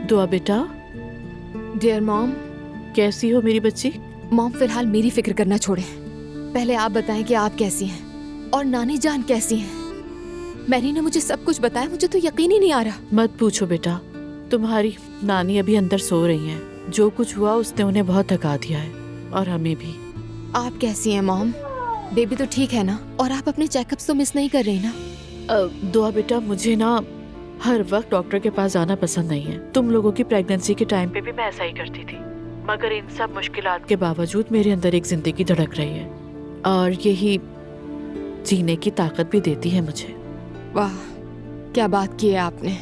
दुआ बेटा, dear mom. कैसी हो मेरी बच्ची? मॉम फिलहाल मेरी फिक्र करना छोड़े, पहले आप बताएं कि आप कैसी हैं और नानी जान कैसी हैं। मैरी ने मुझे सब कुछ बताया, मुझे तो यकीन ही नहीं आ रहा। मत पूछो बेटा, तुम्हारी नानी अभी अंदर सो रही हैं। जो कुछ हुआ उसने उन्हें बहुत थका दिया है और हमें भी। आप कैसी हैं मॉम? बेबी तो ठीक है ना? और आप अपने चेकअप्स तो मिस नहीं कर रही ना? दुआ बेटा, मुझे ना हर वक्त डॉक्टर के पास जाना पसंद नहीं है। तुम लोगों की प्रेगनेंसी के टाइम पे भी मैं ऐसा ही करती थी, मगर इन सब मुश्किलात के बावजूद मेरे अंदर एक जिंदगी धड़क रही है और यही जीने की ताकत भी देती है मुझे। वाह, क्या बात की है आपने।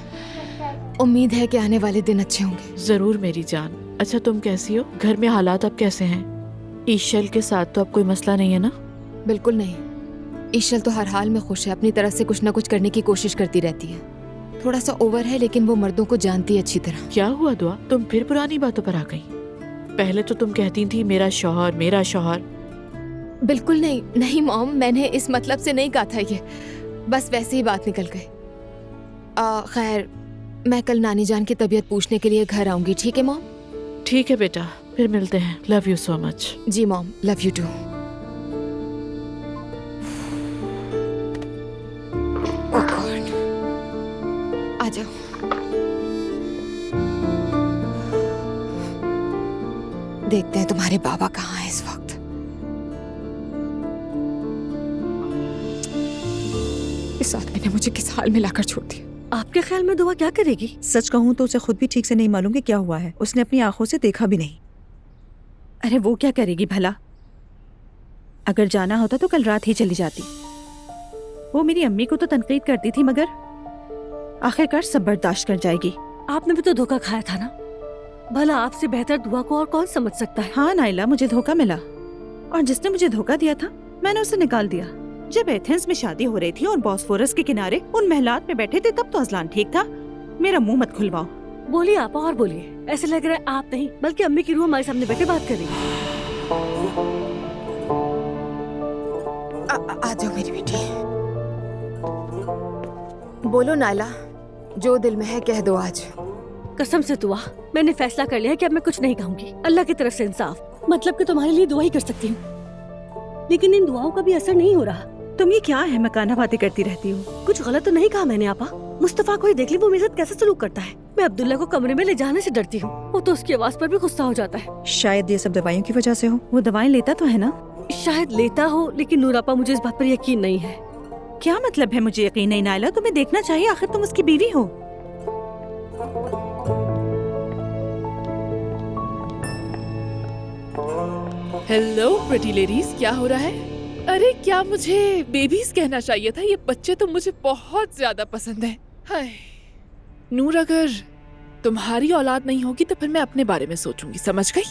उम्मीद है कि आने वाले दिन अच्छे होंगे। जरूर मेरी जान। अच्छा, तुम कैसी हो? घर में हालात अब कैसे हैं? ईशल के साथ तो अब कोई मसला नहीं है ना? बिल्कुल नहीं, ईशल तो हर हाल में खुश है, अपनी तरफ से कुछ ना कुछ करने की कोशिश करती रहती है। थोड़ा सा ओवर है, लेकिन वो मर्दों को जानती है अच्छी तरह। क्या हुआ दुआ, तुम फिर पुरानी बातों पर आ गई? पहले तो तुम कहती थी मेरा शौहर मेरा शौहर। बिल्कुल नहीं, नहीं मॉम, मैंने इस मतलब से नहीं कहा था ये, बस वैसे ही बात निकल गई। खैर, मैं कल नानी जान की तबीयत पूछने के लिए घर आऊंगी, ठीक है मॉम? ठीक है बेटा, फिर मिलते हैं। Love you so much. जी मॉम, लव यू टू। आ जाओ। देखते हैं तुम्हारे बाबा कहाँ हैं इस वक्त। इस आदमी ने मुझे किस हाल में लाकर छोड़ दिया। आपके ख्याल में दुआ क्या करेगी? सच कहूँ तो उसे खुद भी ठीक से नहीं मालूम कि क्या हुआ है। उसने अपनी आंखों से देखा भी नहीं। अरे वो क्या करेगी भला? अगर जाना होता तो कल रात ही चली जाती। वो मेरी अम्मी को तो तनकीद करती थी, मगर आखिरकार सब बर्दाश्त कर जाएगी। आपने भी तो धोखा खाया था ना। भला आपसे बेहतर दुआ को और कौन समझ सकता है? हाँ नाइला, मुझे धोखा मिला और जिसने मुझे धोखा दिया था मैंने उसे निकाल दिया। जब एथेंस में शादी हो रही थी और बॉस्फोरस के किनारे उन महलात में बैठे थे, तब तो अजलान ठीक था। मेरा मुंह मत खुलवाओ। बोलिए आप, और बोलिए। ऐसे लग रहा है आप नहीं बल्कि अम्मी की रूह हमारे सामने बैठे बात कर रही है। आ जाओ मेरी बेटी। बोलो नाइला, जो दिल में है कह दो आज। कसम से दुआ, मैंने फैसला कर लिया है कि अब मैं कुछ नहीं कहूँगी। अल्लाह की तरफ से इंसाफ, मतलब कि तुम्हारे लिए दुआ ही कर सकती हूँ, लेकिन इन दुआओं का भी असर नहीं हो रहा। तुम ये क्या है, मकाना बातें करती रहती हो? कुछ गलत तो नहीं कहा मैंने आपा? मुस्तफा को ही देख ली, वो मेरे साथ कैसे सलूक करता है। मैं अब्दुल्ला को कमरे में ले जाने से डरती हूँ, वो तो उसकी आवाज पर भी गुस्सा हो जाता है। शायद ये सब दवाइयों की वजह से हो। वो दवाएं लेता तो है ना? शायद लेता हो, लेकिन नूर आपा मुझे इस बात पर यकीन नहीं है। क्या मतलब है मुझे यकीन नहीं? नाइला, तुम्हें देखना चाहिए, आखिर तुम उसकी बीवी हो। हेलो प्रिटी लेडीज, क्या हो रहा है? अरे क्या मुझे बेबीज कहना चाहिए था? ये बच्चे तो मुझे बहुत ज्यादा पसंद है। हाय नूर, अगर तुम्हारी औलाद नहीं होगी तो फिर मैं अपने बारे में सोचूंगी, समझ गई?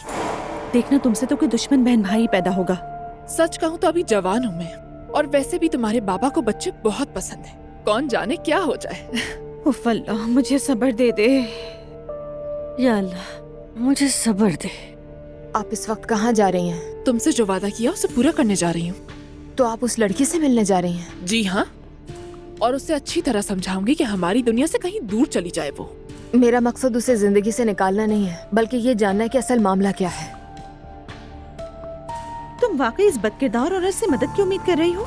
देखना, तुमसे तो कोई दुश्मन बहन भाई पैदा होगा। सच कहूँ तो अभी जवान हूँ मैं, और वैसे भी तुम्हारे बाबा को बच्चे बहुत पसंद है। कौन जाने क्या हो जाए। उफ़ अल्लाह, मुझे सब्र दे दे। या अल्लाह, मुझे सब्र दे। आप इस वक्त कहाँ जा रही हैं? तुमसे जो वादा किया उसे पूरा करने जा रही हूँ। तो आप उस लड़की से मिलने जा रही हैं? जी हाँ, और उसे अच्छी तरह समझाऊंगी कि हमारी दुनिया से कहीं दूर चली जाए वो। मेरा मकसद उसे जिंदगी से निकालना नहीं है, बल्कि ये जानना है कि असल मामला क्या है। तुम वाकई इस बदकिरदार औरत से मदद की उम्मीद कर रही हो?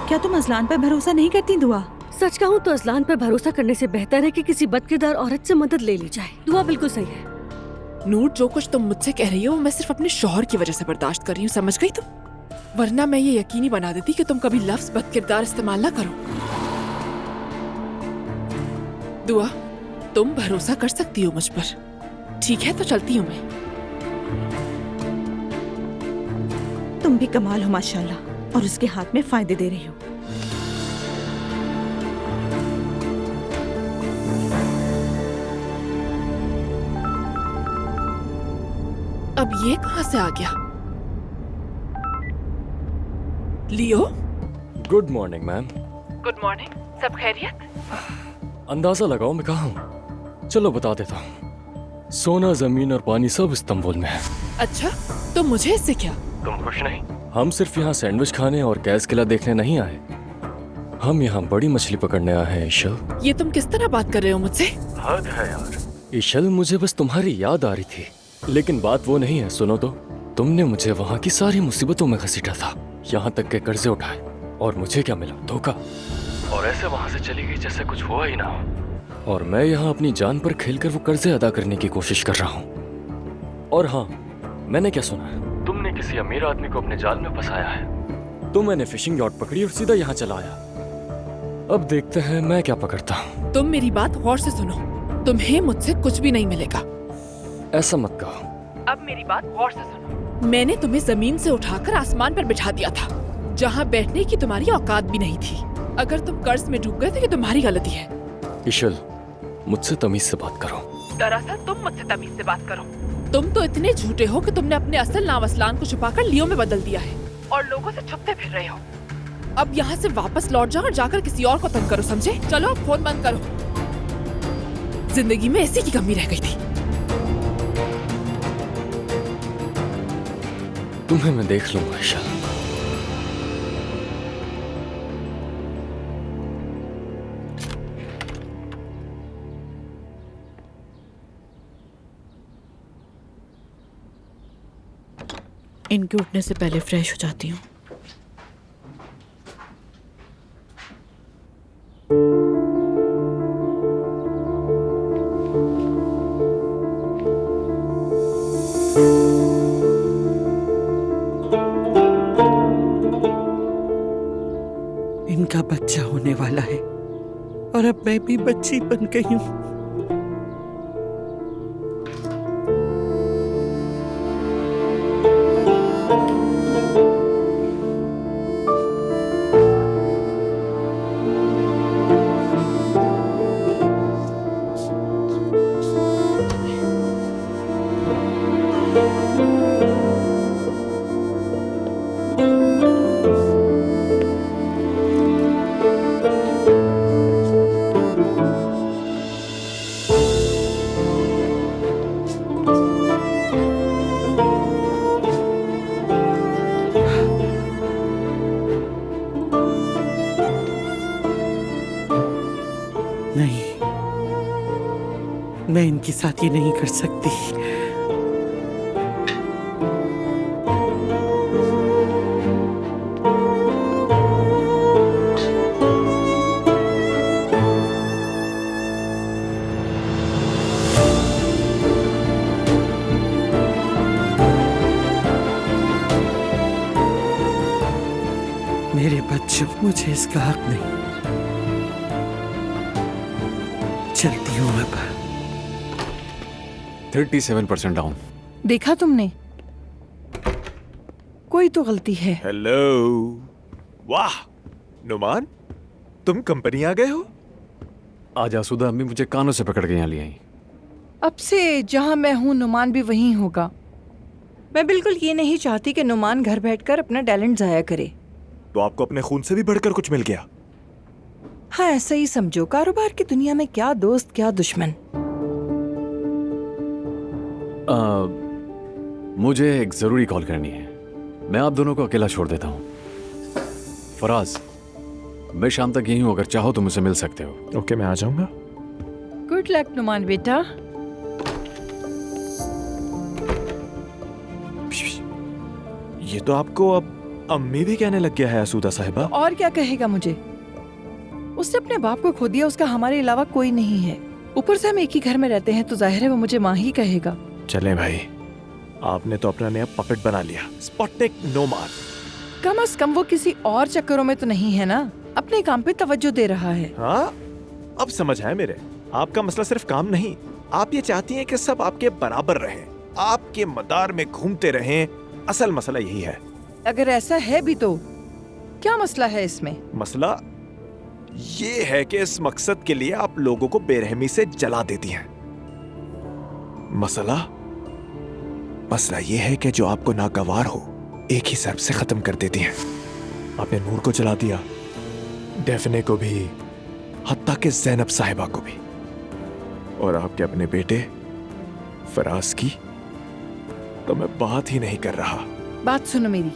क्या तुम अजलान पर भरोसा नहीं करती दुआ? सच कहूँ तो अजलान पर भरोसा करने से बेहतर है कि किसी बदकिरदार औरत से मदद ले ली जाए। दुआ बिल्कुल सही है। नूर, जो कुछ तुम मुझसे कह रही हो मैं सिर्फ अपने शौहर की वजह से बर्दाश्त कर रही हूँ, समझ गई तुम? वरना मैं ये यकीनी बना देती कि तुम कभी लफ्ज बदकिरदार इस्तेमाल ना करो। दुआ, तुम भरोसा कर सकती हो मुझ पर। ठीक है, तो चलती हूँ मैं। तुम भी कमाल हो माशाल्लाह, और उसके हाथ में फायदे दे रही हो। अब ये कहाँ से आ गया? Leo. Good morning ma'am. Good morning, सब खैरियत? अंदाजा लगाओ मैं कहाँ हूँ। चलो बता देता हूँ। सोना, जमीन और पानी सब इस्तांबुल में है। अच्छा, तो मुझे इससे क्या? तुम खुश नहीं? हम सिर्फ यहाँ सैंडविच खाने और गैस किला देखने नहीं आए, हम यहाँ बड़ी मछली पकड़ने आए हैं। ईशल, ये तुम किस तरह बात कर रहे हो मुझसे? हद है यार। इशल, मुझे बस तुम्हारी याद आ रही थी, लेकिन बात वो नहीं है। सुनो तो, तुमने मुझे वहाँ की सारी मुसीबतों में घसीटा था, यहाँ तक के कर्जे उठाए, और मुझे क्या मिला? धोखा। और ऐसे वहाँ से चली गई जैसे कुछ हुआ ही ना हो। और मैं यहाँ अपनी जान पर खेलकर वो कर्जे अदा करने की कोशिश कर रहा हूँ। और हाँ, मैंने क्या सुना है, तुमने किसी अमीर आदमी को अपने जाल में फंसाया है। तो मैंने फिशिंग यॉट पकड़ी और सीधा यहाँ चला आया। अब देखते हैं मैं क्या पकड़ता हूँ। तुम मेरी बात गौर से सुनो, तुम्हें मुझसे कुछ भी नहीं मिलेगा। ऐसा मत कहो। अब मेरी बात गौर से सुनो। मैंने तुम्हें जमीन से उठाकर आसमान पर बिठा दिया था, जहाँ बैठने की तुम्हारी औकात भी नहीं थी। अगर तुम कर्ज में डूब गए तो ये तुम्हारी गलती है। इशल, मुझसे तमीज से बात करो। दरअसल तुम मुझसे तमीज से बात करो। तुम तो इतने झूठे हो कि तुमने अपने असल नाम असलान को छुपाकर लियो में बदल दिया है और लोगों से छुपते फिर रहे हो। अब यहाँ से वापस लौट जाओ और जाकर किसी और को तंग करो, समझे? चलो अब फोन बंद करो। जिंदगी में ऐसी की कमी रह गई थी। तुम्हें मैं देख लूंगा इशल। इनके उठने से पहले फ्रेश हो जाती हूँ। इनका बच्चा होने वाला है और अब मैं भी बच्ची बन गई हूँ। नहीं, मैं इनके साथ ये नहीं कर सकती। मेरे बच्चों, मुझे इसका हक नहीं। चलती हूँ अब। 37% डाउन। देखा तुमने, कोई तो गलती है। हेलो, वाह नुमान, तुम कंपनी आ गए हो? आज आसूदा अम्मी मुझे कानों से पकड़ के यहाँ ले आई। अब से जहाँ मैं हूँ नुमान भी वहीं होगा। मैं बिल्कुल ये नहीं चाहती कि नुमान घर बैठकर अपना टैलेंट जाया करे। तो आपको अपने खून से भी बढ़कर कुछ मिल गया? हाँ, ऐसा ही समझो। कारोबार की दुनिया में क्या दोस्त क्या दुश्मन। मुझे एक जरूरी कॉल करनी है। मैं आप दोनों को अकेला छोड़ देता हूँ। फराज, मैं शाम तक यहीं हूँ, अगर चाहो तो मुझसे मिल सकते हो। ओके, मैं आ जाऊंगा। गुड लक नुमान बेटा। ये तो आपको अब अम्मी भी कहने लग गया है आसूदा साहिबा। और क्या कहेगा मुझे? उसने अपने बाप को खो दिया, उसका हमारे अलावा कोई नहीं है। ऊपर से हम एक ही घर में रहते हैं तो जाहिर है वो मुझे माँ ही कहेगा। चले भाई, आपने तो अपना नया पपेट बना लिया, स्पॉटनिक नोमान। कम से कम वो किसी और चक्करों में तो नहीं है ना, अपने काम पे तवज्जो दे रहा है। हाँ, अब समझ आया मेरे। आपका मसला सिर्फ काम नहीं, आप ये चाहती हैं कि सब आपके बराबर रहें, आपके मदार में घूमते रहें। असल मसला यही है। अगर ऐसा है भी तो क्या मसला है इसमें? मसला ये है कि इस मकसद के लिए आप लोगों को बेरहमी से जला देती हैं। मसला ये है कि जो आपको नागवार हो एक ही सर्फ से खत्म कर देती हैं। आपने नूर को जला दिया, डेफने को भी, हत्ता के ज़ैनब साहिबा को भी, और आपके अपने बेटे फराज की तो मैं बात ही नहीं कर रहा। बात सुनो मेरी,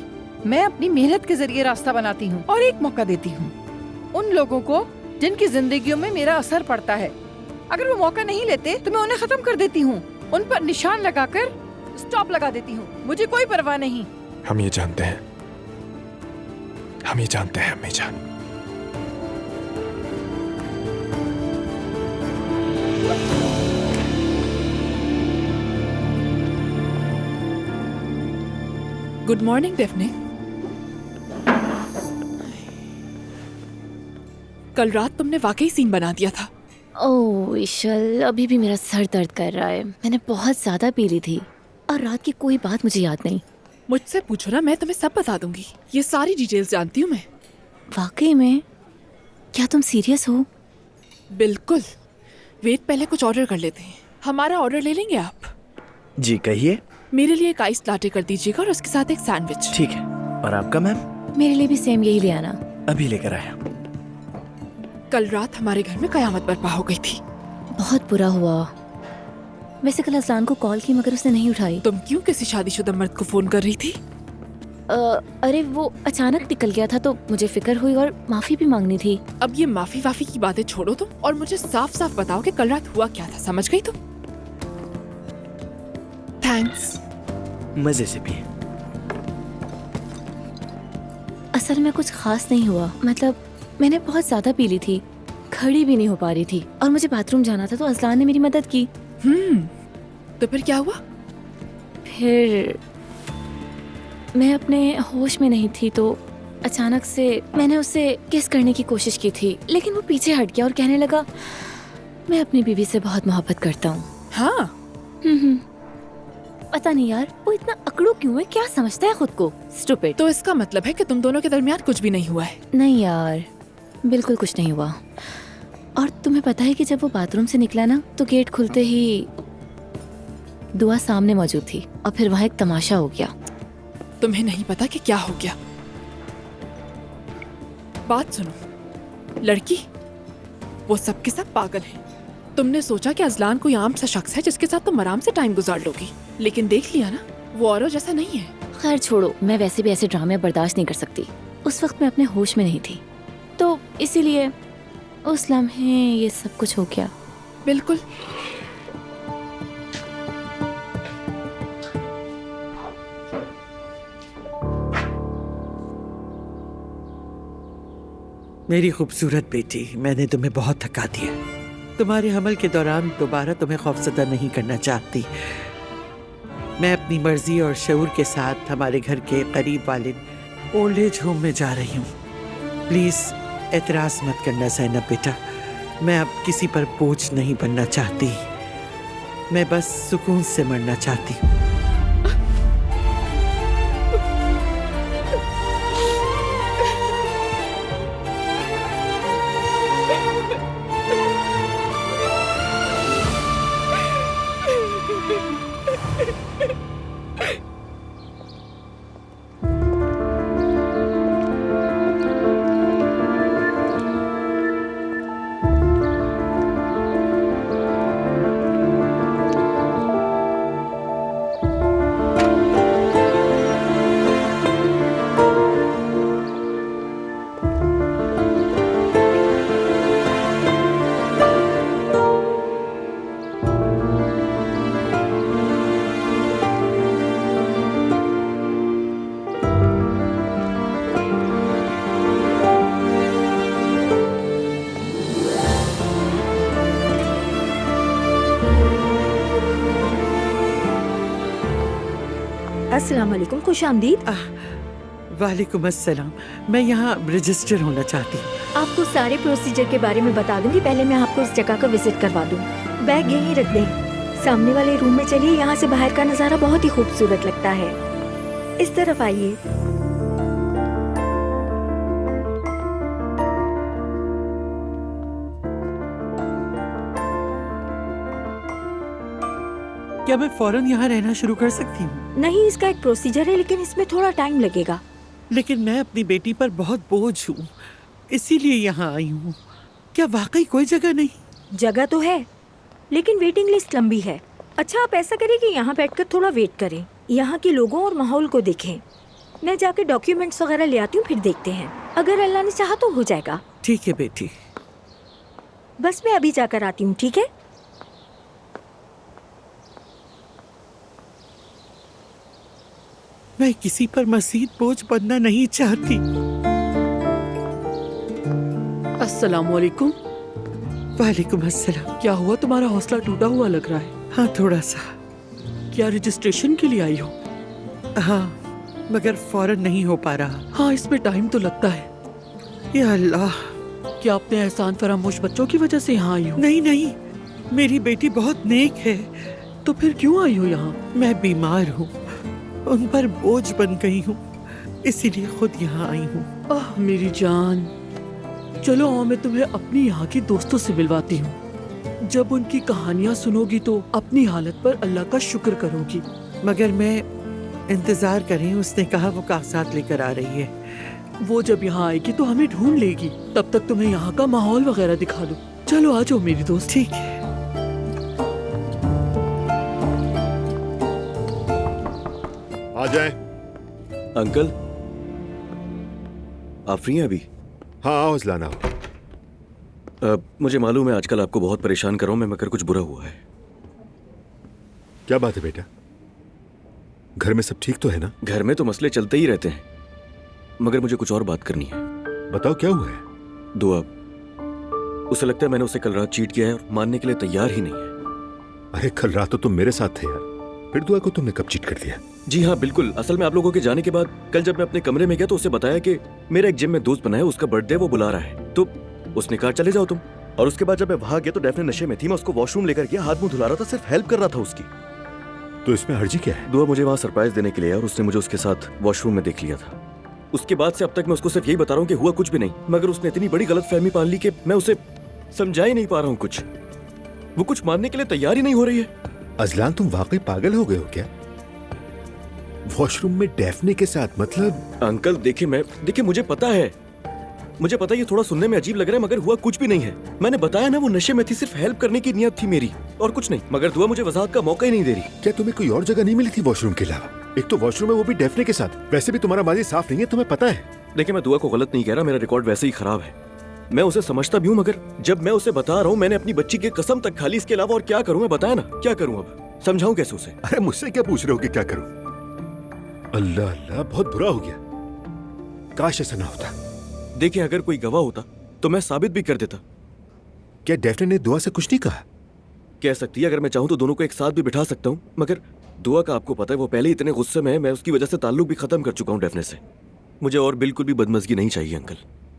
मैं अपनी मेहनत के जरिए रास्ता बनाती हूँ और एक मौका देती हूँ उन लोगों को जिनकी जिंदगियों में मेरा असर पड़ता है। अगर वो मौका नहीं लेते तो मैं उन्हें खत्म कर देती हूँ, उन पर निशान लगाकर स्टॉप लगा देती हूँ। मुझे कोई परवाह नहीं। हम ये जानते हैं, हम ये जानते हैं अम्मी जान। Good morning डेफने। कल रात तुमने वाकई सीन बना दिया था। ओह ईशल, अभी भी मेरा सर दर्द कर रहा है। मैंने बहुत ज्यादा पी ली थी और रात की कोई बात मुझे याद नहीं। मुझसे पूछो ना, मैं तुम्हें सब बता दूंगी। ये सारी डिटेल्स जानती हूँ मैं। वाकई में? क्या तुम सीरियस हो? बिल्कुल। वेट, पहले कुछ ऑर्डर कर लेते हैं। हमारा ऑर्डर ले लेंगे आप? जी कहिए। मेरे लिए एक आइस लाटे कर दीजिएगा और उसके साथ एक सैंडविच। ठीक है। और आपका मैम? मेरे लिए भी सेम यही ले आना। अभी लेकर आया। कल रात हमारे घर में कयामत बर्पा हो गई थी। बहुत बुरा हुआ। वैसे कल असलान को कॉल की मगर उसने नहीं उठाई। तुम क्यों किसी शादीशुदा मर्द को फोन कर रही थी? अरे वो अचानक निकल गया था तो मुझे फिक्र हुई और माफी भी मांगनी थी। अब ये माफी वाफी की बातें छोड़ो तुम और मुझे साफ साफ बताओ कि कल रात हुआ क्या था। समझ गई तुम? थैंक्स। मजे से पिए। असल में कुछ खास नहीं हुआ। मतलब मैंने बहुत ज्यादा पी ली थी, खड़ी भी नहीं हो पा रही थी और मुझे बाथरूम जाना था तो असलान ने मेरी मदद की। तो फिर क्या हुआ? फिर मैं अपने होश में नहीं थी तो अचानक से मैंने उससे किस करने की कोशिश की थी, लेकिन वो पीछे हट गया और कहने लगा मैं अपनी बीवी से बहुत मोहब्बत करता हूँ। हाँ? पता नहीं यार, वो इतना अकड़ू क्यों है? क्या समझता है खुद को? स्टूपिड। तो इसका मतलब है कि तुम दोनों के दरमियान कुछ भी नहीं हुआ है? नहीं यार, बिल्कुल कुछ नहीं हुआ। और तुम्हें पता है कि जब वो बाथरूम से निकला ना तो गेट खुलते ही दुआ सामने मौजूद थी और फिर वहाँ एक तमाशा हो गया। तुम्हें नहीं पता कि क्या हो गया? बात सुनो, लड़की वो सब के सब पागल है। तुमने सोचा कि अजलान कोई आम सा शख्स है जिसके साथ तुम आराम से टाइम गुजार लोगी, लेकिन देख लिया ना, वो औरों जैसा नहीं है। खैर छोड़ो, मैं वैसे भी ऐसे ड्रामे बर्दाश्त नहीं कर सकती। उस वक्त मैं अपने होश में नहीं थी तो इसीलिए उस लम्हे ये सब कुछ हो गया। बिल्कुल। मेरी खूबसूरत बेटी, मैंने तुम्हें बहुत थका दिया। तुम्हारे हमल के दौरान दोबारा तुम्हें खौफजदा नहीं करना चाहती। मैं अपनी मर्जी और शऊर के साथ हमारे घर के करीब वाले ओल्ड एज होम में जा रही हूँ। प्लीज एतराज मत करना ज़ैनब बेटा, मैं अब किसी पर बोझ नहीं बनना चाहती। मैं बस सुकून से मरना चाहती हूँ। अस्सलाम वालेकुम, खुश आमदीद। वालेकुम अस्सलाम। मैं यहाँ रजिस्टर होना चाहती हूँ। आपको सारे प्रोसीजर के बारे में बता दूंगी, पहले मैं आपको इस जगह का विजिट करवा दूँ। बैग यहीं रख दें। सामने वाले रूम में चलिए, यहाँ से बाहर का नज़ारा बहुत ही खूबसूरत लगता है। इस तरफ आइए। क्या मैं फौरन यहाँ रहना शुरू कर सकती हूँ? नहीं, इसका एक प्रोसीजर है, लेकिन इसमें थोड़ा टाइम लगेगा। लेकिन मैं अपनी बेटी पर बहुत बोझ हूँ, इसीलिए यहाँ आई हूँ। क्या वाकई कोई जगह नहीं? जगह तो है, लेकिन वेटिंग लिस्ट लंबी है। अच्छा, आप ऐसा करें कि यहाँ बैठकर थोड़ा वेट करें, यहाँ के लोगों और माहौल को देखें। मैं जाके डॉक्यूमेंट्स वगैरह ले आती हूँ, फिर देखते हैं। अगर अल्लाह ने चाहा तो हो जाएगा। ठीक है बेटी। बस मैं अभी जाकर आती हूँ, ठीक है? मैं किसी पर मजीद बोझ बनना नहीं चाहती। अस्सलाम वालेकुम। वालेकुम अस्सलाम। क्या हुआ, तुम्हारा हौसला टूटा हुआ लग रहा है। हाँ, थोड़ा सा। क्या रजिस्ट्रेशन के लिए आई हो? हाँ, मगर फौरन नहीं हो पा रहा। हाँ, इसमें टाइम तो लगता है। या अल्लाह। क्या अपने एहसान फरामोश बच्चों की वजह से यहाँ आई हो? नहीं नहीं, मेरी बेटी बहुत नेक है। तो फिर क्यों आई हो यहाँ? मैं बीमार हूँ, उन पर बोझ बन गई हूँ, इसीलिए खुद यहाँ आई हूँ। आह मेरी जान, चलो आओ मैं तुम्हें अपनी यहाँ की दोस्तों से मिलवाती हूँ। जब उनकी कहानियाँ सुनोगी तो अपनी हालत पर अल्लाह का शुक्र करोगी। मगर मैं इंतजार करें, उसने कहा वो कागजात लेकर आ रही है। वो जब यहाँ आएगी तो हमें ढूंढ लेगी, तब तक तुम्हें यहाँ का माहौल वगैरह दिखा दो। चलो आ जाओ मेरी दोस्त। ठीक है। आ जाए। अंकल, आप फ्री हैं अभी? हाँ आओ अज़लान आओ। मुझे मालूम है आजकल आपको बहुत परेशान कर रहा हूं मैं, मगर कुछ बुरा हुआ है। क्या बात है बेटा? घर में सब ठीक तो है ना? घर में तो मसले चलते ही रहते हैं, मगर मुझे कुछ और बात करनी है। बताओ क्या हुआ है? दुआ, उसे लगता है मैंने उसे कल रात चीट किया है और मानने के लिए तैयार ही नहीं है। अरे कल रात तो तुम मेरे साथ थे यार, फिर दुआ को तुमने कब चीट कर दिया? जी हाँ बिल्कुल। असल में आप लोगों के जाने के बाद कल जब मैं अपने कमरे में गया तो उसे बताया कि मेरा एक जिम में दोस्त बना है, उसका बर्थडे वो बुला रहा है, तो उसने कहा चले जाओ तुम। और उसके बाद जब मैं वहां गया तो डेफने नशे में थी, मैं उसको वॉशरूम लेकर गया, हाथ मुंह धुला रहा था, सिर्फ हेल्प कर रहा था उसकी। तो इसमें हर्जी क्या है? दुआ मुझे वहां सरप्राइज देने के लिए और उसने मुझे उसके साथ वॉशरूम में देख लिया था। उसके बाद से अब तक मैं उसको सिर्फ यही बता रहा हूँ कि हुआ कुछ भी नहीं, मगर उसने इतनी बड़ी गलतफहमी पाल ली कि मैं उसे समझा ही नहीं पा रहा हूँ कुछ। वो कुछ मानने के लिए तैयार ही नहीं हो रही है। अज़लान तुम वाकई पागल हो गए हो क्या? वॉशरूम में डेफने के साथ मतलब? अंकल देखिए मुझे पता है ये थोड़ा सुनने में अजीब लग रहा है, मगर हुआ कुछ भी नहीं है। मैंने बताया ना, वो नशे में थी, सिर्फ हेल्प करने की नियत थी मेरी और कुछ नहीं। मगर दुआ मुझे वजाहत का मौका ही नहीं दे रही। क्या तुम्हें कोई और जगह नहीं मिली थी वॉशरूम के अलावा? एक तो वॉशरूम है वो भी डेफने के साथ। वैसे भी तुम्हारा माजी साफ नहीं है, तुम्हें पता है। देखिए मैं दुआ को गलत नहीं कह रहा, मेरा रिकॉर्ड वैसे ही खराब है, मैं उसे समझता भी हूँ, मगर जब मैं उसे बता रहा हूँ मैंने अपनी बच्ची की कसम तक खा ली, इसके अलावा और क्या करूँ मैं? बताया ना क्या करूँ, अब समझाऊं कैसे उसे? अरे मुझसे क्या पूछ रहे हो कि क्या करूँ? अल्लाह अल्लाह, बहुत बुरा हो गया। काश ऐसा ना होता। देखिए अगर कोई गवाह होता तो मैं साबित भी कर देता। क्या डेफने ने दुआ से कुछ नहीं कहा? कह सकती है, अगर मैं चाहूं तो दोनों को एक साथ भी बिठा सकता हूं, मगर दुआ का आपको पता है वो पहले इतने गुस्से में है, मैं उसकी वजह से ताल्लुक भी खत्म कर चुका हूं डेफने से। मुझे और बिल्कुल भी बदमज़गी नहीं चाहिए अंकल।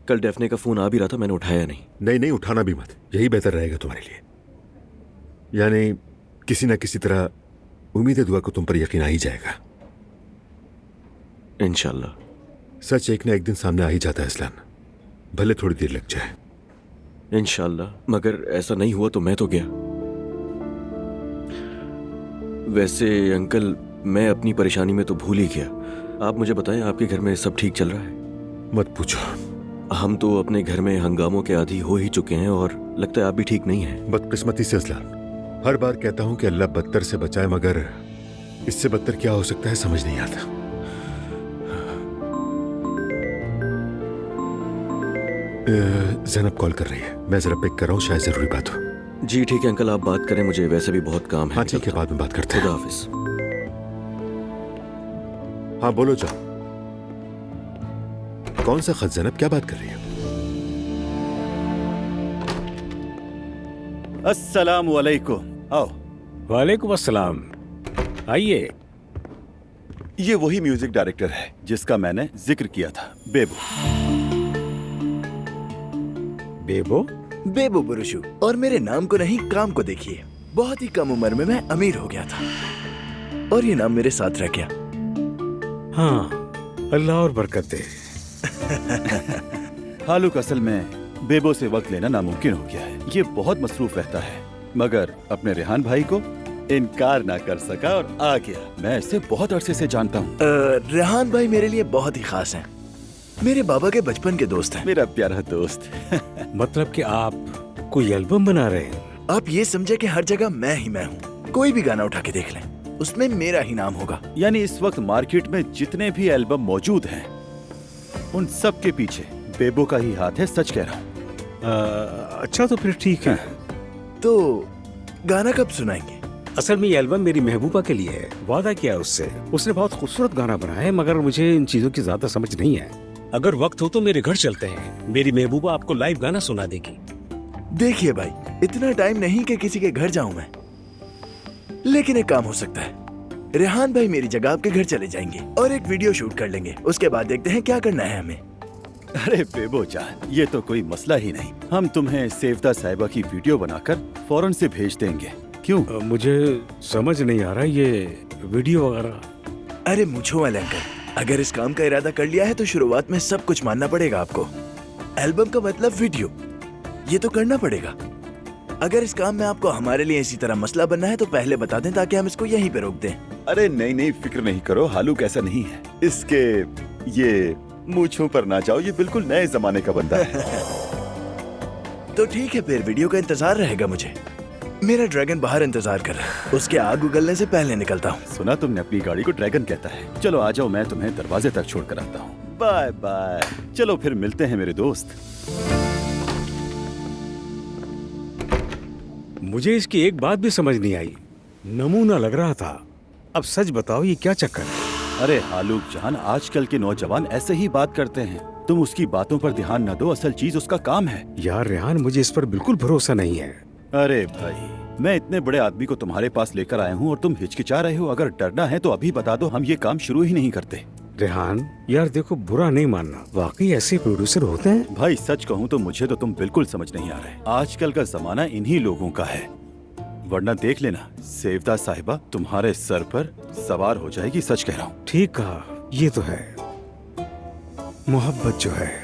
कल डेफने का फोन आ भी रहा था, मैंने उठाया नहीं। नहीं उठाना भी मत, यही बेहतर रहेगा तुम्हारे लिए। यानी किसी ना किसी तरह उम्मीद है दुआ को तुम पर यकीन आ ही जाएगा इंशाल्लाह। सच एक ना एक दिन सामने आ ही जाता है अज़लान, भले थोड़ी देर लग जाए। इंशाल्लाह, मगर ऐसा नहीं हुआ तो मैं तो गया। वैसे अंकल मैं अपनी परेशानी में तो भूल ही गया। आप मुझे बताएं, आपके घर में सब ठीक चल रहा है? मत पूछो, हम तो अपने घर में हंगामों के आदी हो ही चुके हैं और लगता है आप भी ठीक नहीं हैं। बदकिस्मती से अज़लान, हर बार कहता हूं कि अल्लाह बदतर से बचाए, मगर इससे बदतर क्या हो सकता है समझ नहीं आता। ज़ैनब कॉल कर रही है, मैं जरा पिक कर रहा हूँ, शायद जरूरी बात हो। जी ठीक है अंकल, आप बात करें, मुझे वैसे भी बहुत काम है। हाँ ठीक है, बाद में बात करते हैं। खुदा हाफिज। हाँ बोलो जाओ। कौन सा खत ज़ैनब, क्या बात कर रही है? अस्सलामु अलैकुम। आओ। वालेकुम अस्सलाम, आइए। ये वही म्यूजिक डायरेक्टर है जिसका मैंने जिक्र किया था, बेबू। बेबो? बेबो बुरुशु। और मेरे नाम को नहीं, काम को देखिए। बहुत ही कम उम्र में मैं अमीर हो गया था और ये नाम मेरे साथ रह गया। हाँ, अल्लाह और बरकत दे। हालुक असल में बेबो से वक्त लेना नामुमकिन हो गया है। ये बहुत मसरूफ रहता है, मगर अपने रेहान भाई को इनकार ना कर सका और आ गया। मैं इसे बहुत अरसे से जानता हूँ। रेहान भाई मेरे लिए बहुत ही खास हैं। मेरे बाबा के बचपन के दोस्त हैं। मेरा प्यारा दोस्त। मतलब कि आप कोई एल्बम बना रहे हैं? आप ये समझे कि हर जगह मैं ही मैं हूँ। कोई भी गाना उठा के देख लें, उसमें मेरा ही नाम होगा। यानी इस वक्त मार्केट में जितने भी एल्बम मौजूद हैं, उन सब के पीछे बेबो का ही हाथ है। सच कह रहा हूँ। अच्छा तो फिर ठीक है। तो गाना कब सुनाएंगे? असल में ये एल्बम मेरी महबूबा के लिए है। वादा किया उससे। उसने बहुत खूबसूरत गाना बनाया है, मगर मुझे इन चीजों की ज्यादा समझ नहीं है। अगर वक्त हो तो मेरे घर चलते हैं, मेरी महबूबा आपको लाइव गाना सुना देगी। देखिए भाई, इतना टाइम नहीं कि किसी के घर जाऊं मैं, लेकिन एक काम हो सकता है। रेहान भाई मेरी जगह आपके घर चले जाएंगे और एक वीडियो शूट कर लेंगे। उसके बाद देखते हैं क्या करना है हमें। अरे बेबो जान, ये तो कोई मसला ही नहीं। हम तुम्हें सेवदा साहिबा की वीडियो बनाकर फौरन से भेज देंगे। क्यों? मुझे समझ नहीं आ रहा ये वीडियो वगैरह। अरे मुझो वाले अंकल, अगर इस काम का इरादा कर लिया है तो शुरुआत में सब कुछ मानना पड़ेगा आपको। एल्बम का मतलब वीडियो, ये तो करना पड़ेगा। अगर इस काम में आपको हमारे लिए इसी तरह मसला बनना है तो पहले बता दें ताकि हम इसको यहीं पे रोक दें। अरे नहीं नहीं, फिक्र नहीं करो, हालूक ऐसा नहीं है। इसके ये मूंछों पर ना जाओ, ये बिल्कुल नए जमाने का बंदा है। तो ठीक है, फिर वीडियो का इंतजार रहेगा मुझे। मेरा ड्रैगन बाहर इंतजार कर रहा है, उसके आग उगलने से पहले निकलता हूँ। सुना तुमने, अपनी गाड़ी को ड्रैगन कहता है। चलो आ जाओ, मैं तुम्हें दरवाजे तक छोड़ कर आता हूँ। Bye bye. चलो फिर मिलते हैं मेरे दोस्त। मुझे इसकी एक बात भी समझ नहीं आई। नमूना लग रहा था। अब सच बताओ, ये क्या चक्कर है? अरे हालूक जान, आजकल के नौजवान ऐसे ही बात करते हैं। तुम उसकी बातों पर ध्यान न दो, असल चीज उसका काम है। यार रेहान, मुझे इस पर बिल्कुल भरोसा नहीं है। अरे भाई, मैं इतने बड़े आदमी को तुम्हारे पास लेकर आया हूँ और तुम हिचकिचा रहे हो। अगर डरना है तो अभी बता दो, हम ये काम शुरू ही नहीं करते। रेहान यार देखो, बुरा नहीं मानना, वाकई ऐसे प्रोड्यूसर होते हैं। भाई सच कहूँ तो मुझे तो तुम बिल्कुल समझ नहीं आ रहे। आजकल का जमाना इन्हीं लोगों का है, वरना देख लेना सेवदा साहिबा तुम्हारे सर पर सवार हो जाएगी। सच कह रहा हूँ। ठीक कहा, ये तो है। मोहब्बत जो है